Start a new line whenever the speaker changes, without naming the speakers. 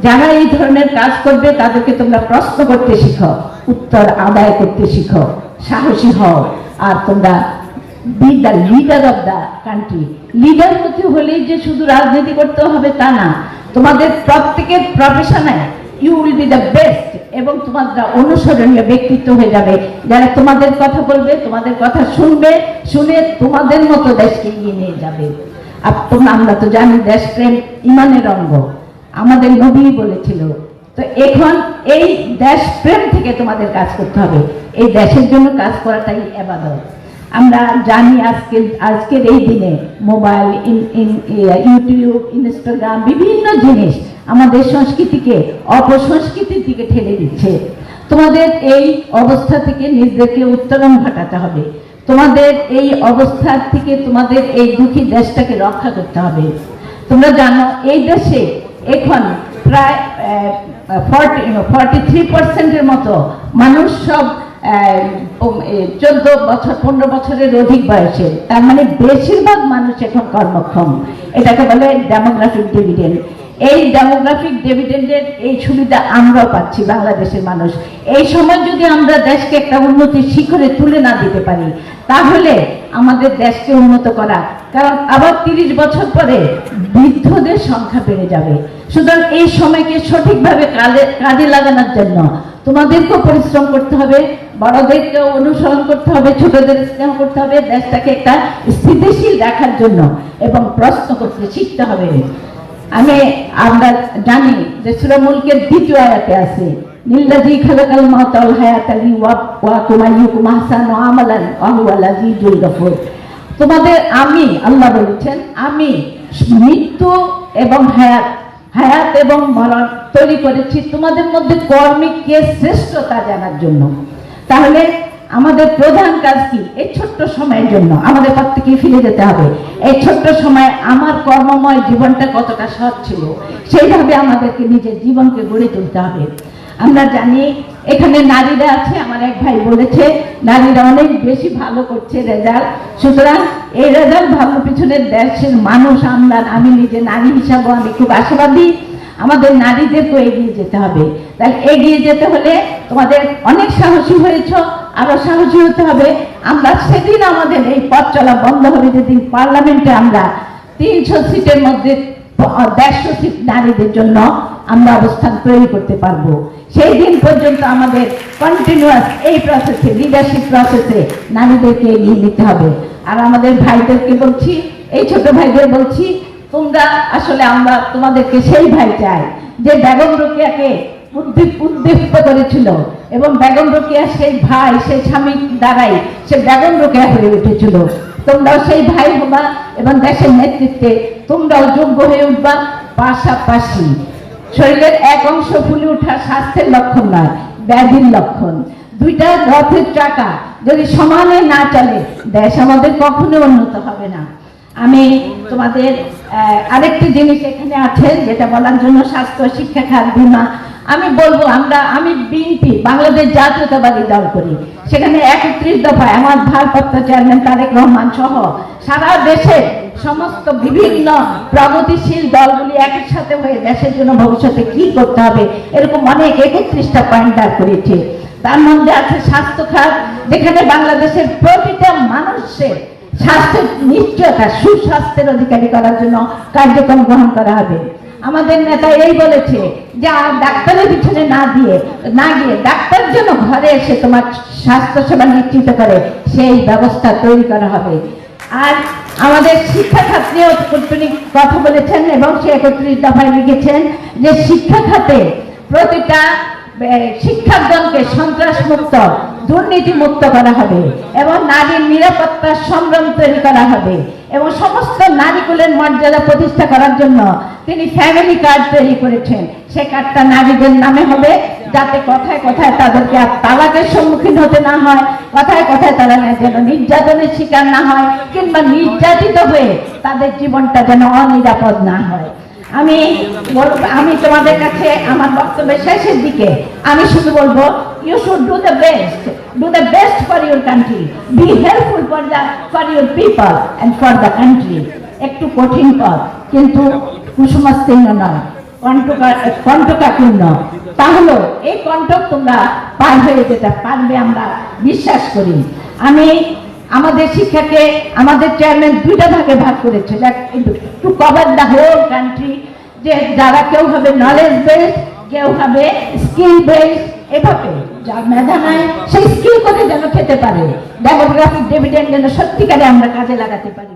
যারা এই ধরনের কাজ করবে তাদেরকে তোমরা প্রশ্ন করতে শিখো, উত্তর আদায় করতে শিখো, সাহসী হও। আর তোমরা B the leader of the country. Leader হতে হলেই যে শুধু রাজনীতি করতে হবে তা না, তোমাদের প্রত্যেকের প্রফেশনে you will be the best, এবং তোমাদের অনুসরণীয় ব্যক্তিত্ব হয়ে যাবে যারা তোমাদের কথা বলবে, তোমাদের কথা শুনবে, শুনে তোমাদের মতো দেশকে এগিয়ে নিয়ে যাবে। আর আমরা তো জানি দেশপ্রেম ইমানের অঙ্গ, আমাদের নবী বলেছিল। তো এখন এই দেশপ্রেম থেকে তোমাদের কাজ করতে হবে, এই দেশের জন্য কাজ করাটাই ইবাদত। আমরা জানি আজকের এই দিনে মোবাইল, ইউটিউব, ইনস্টাগ্রাম বিভিন্ন জিনিস আমাদের সংস্কৃতিকে অপসংস্কৃতির দিকে ঠেলে দিচ্ছে। তোমাদের এই অবস্থা থেকে নিজেদেরকে উত্তরণ ঘটাতে হবে, তোমাদের এই অবস্থা থেকে তোমাদের এই দুঃখী দেশটাকে রক্ষা করতে হবে। তোমরা জানো এই দেশে এখন প্রায় 43% মতো মানুষ সব 14 বছর 15 বছরের অধিক বয়সের, তার মানে বেশিরভাগ মানুষ এখন কর্মক্ষম। এটাকে বলে ডেমোগ্রাফিক ডিভিডেন্ড। এই ডেমোগ্রাফিক ডিভিডেন্ডের এই সুবিধা আমরাও পাচ্ছি বাংলাদেশের মানুষ। এই সময় যদি আমরা দেশকে একটা উন্নতির শিখরে তুলে না দিতে পারি, তাহলে আমাদের দেশকে উন্নত করা, কারণ আবার 30 বছর পরে বৃদ্ধদের সংখ্যা বেড়ে যাবে। সুতরাং এই সময়কে সঠিকভাবে কাজে লাগানোর জন্য তোমাদেরকেও পরিশ্রম করতে হবে, বড়দেরকেও অনুসরণ করতে হবে, ছোটদের স্নেহ করতে হবে, দেশটাকে একটা স্থিতিশীল রাখার জন্য, এবং প্রশ্ন করতে শিখতে হবে। আমরা জানি যে সূরা মুলকের 2য় আয়াতে আছে, লিল্লাযী খালাকাল মাউতা ওয়াল হায়াতা লিয়াবলুয়াকুম আইয়ুকুম আহসানু আমালান ওয়া হুয়াল আযীজুল গফুর। তোমাদের আমি, আল্লাহ বলেছেন, আমি মৃত্যু এবং হায়াত এবং মরণ তৈরি করেছি তোমাদের মধ্যে কর্মে কে শ্রেষ্ঠ তা জানার জন্য। তাহলে আমাদের প্রধান কাজ কি? এই ছোট্ট সময়ের জন্য আমাদের প্রত্যেকেই ফিরে যেতে হবে। এই ছোট্ট সময়ে আমার কর্মময় জীবনটা কতটা সৎ ছিল, সেইভাবে আমাদেরকে নিজের জীবনকে গড়ে তুলতে হবে। আমরা জানি এখানে নারীরা আছে, আমার এক ভাই বলেছে নারীরা অনেক বেশি ভালো করছে রেজাল্ট। সুতরাং এই রেজাল্ট ভালো পিছনে দেশের মানুষ, আমি নিজে নারী হিসাবে আমি খুব আশাবাদী। আমাদের নারীদেরকে এগিয়ে যেতে হবে। তাহলে এগিয়ে যেতে হলে তোমাদের অনেক সাহসী হয়েছ, আরো সাহসী হতে হবে। আমরা সেদিন আমাদের এই পথ চলা বন্ধ হবে যেদিন পার্লামেন্টে আমরা 300 সিটের মধ্যে 150 সিট নারীদের জন্য আমরা অবস্থান তৈরি করতে পারবো। সেই দিন পর্যন্ত আমাদের কন্টিনিউয়াস এই প্রসেসে, লিডারশিপ প্রসেসে নারীদেরকে এগিয়ে নিতে হবে। আর আমাদের ভাইদেরকে বলছি, এই ছোট ভাইদের বলছি, তোমরা আসলে আমরা তোমাদেরকে সেই ভাই চাই যে বেগম রোকেয়াকে উদ্দীপ্ত করেছিল, এবং বেগম রোকেয়া সেই ভাই, সেই স্বামী দ্বারাই সে বেগম রোকেয়া হয়ে উঠেছিল। তোমরাও সেই ভাই হবা, এবং দেশের নেতৃত্বে তোমরাও যোগ্য হয়ে উঠবা। পাশাপাশি শরীরের এক অংশ ফুলে ওঠা স্বাস্থ্যের লক্ষণ নয়, ব্যাধির লক্ষণ। দুইটা রথের চাকা যদি সমানে না চলে, দেশ আমাদের কখনো উন্নত হবে না। আমি তোমাদের আরেকটি জিনিস এখানে আছে যেটা বলার জন্য, স্বাস্থ্য, শিক্ষা খাত, বীমা। আমি বলবো আমি বিএনপি বাংলাদেশ জাতীয়তাবাদী দল করি, সেখানে 31 দফায় আমার ভারপ্রাপ্ত চেয়ারম্যান তারেক রহমান সহ সারা দেশে সমস্ত বিভিন্ন প্রগতিশীল দলগুলি একই সাথে হয়ে দেশের জন্য ভবিষ্যতে কি করতে হবে এরকম অনেক 31টা পয়েন্ট দাঁড় করেছে। তার মধ্যে আছে স্বাস্থ্য খাত, যেখানে বাংলাদেশের প্রতিটা মানুষের স্বাস্থ্যের নিশ্চয়তা, সুস্বাস্থ্যের অধিকারী করার জন্য কার্যক্রম গ্রহণ করা হবে। আমাদের নেতা এই বলেছে যে ডাক্তারের পিছনে না গিয়ে ডাক্তার যেন ঘরে এসে তোমার স্বাস্থ্য সেবা নিশ্চিত করে, সেই ব্যবস্থা তৈরি করা হবে। আর আমাদের শিক্ষা খাত নিয়েও তিনি কথা বলেছেন, এবং সে 31 দফায় লিখেছেন যে শিক্ষা খাতে প্রতিটা শিক্ষার্থীকে সন্ত্রাস মুক্ত, দুর্নীতি মুক্ত করা হবে, এবং নারীর নিরাপত্তার সংগ্রাম তৈরি করা হবে, এবং সমস্ত নারীকুলের মর্যাদা প্রতিষ্ঠা করার জন্য তিনি ফ্যামিলি কার্ড তৈরি করেছেন। সে কার্ডটা নারীদের নামে হবে, যাতে কথায় কথায় তাদেরকে আর তালাকের সম্মুখীন হতে না হয়, কথায় কথায় তারা যেন নির্যাতনের শিকার না হয়, কিংবা নির্যাতিত হয়ে তাদের জীবনটা যেন অনিরাপদ না হয়। আমি তোমাদের কাছে আমার বক্তব্যের শেষের দিকে আমি শুধু বলবো, you should do the best for your country, be helpful for your people and for the country। একটু কঠিন পথ, কিন্তু কুসুমস্তীর্ণ নয়। কণ্টকাকীর্ণ, তাহলে এই কণ্টক তোমরা পার হয়ে যেতে পারবে আমরা বিশ্বাস করি। আমি আমাদের শিক্ষাকে আমাদের চেয়ারম্যান দুইটা ভাগে ভাগ করেছে, to cover the whole country, যে যারা কেউ হবে নলেজ বেসড, কেউ হবে স্কিল বেসড, এভাবে যার মেধা নাই সেই স্কিল করে যেন খেতে পারে, ডেমোগ্রাফিক ডিভিডেন্ড যেন সত্যিকারে আমরা কাজে লাগাতে পারি।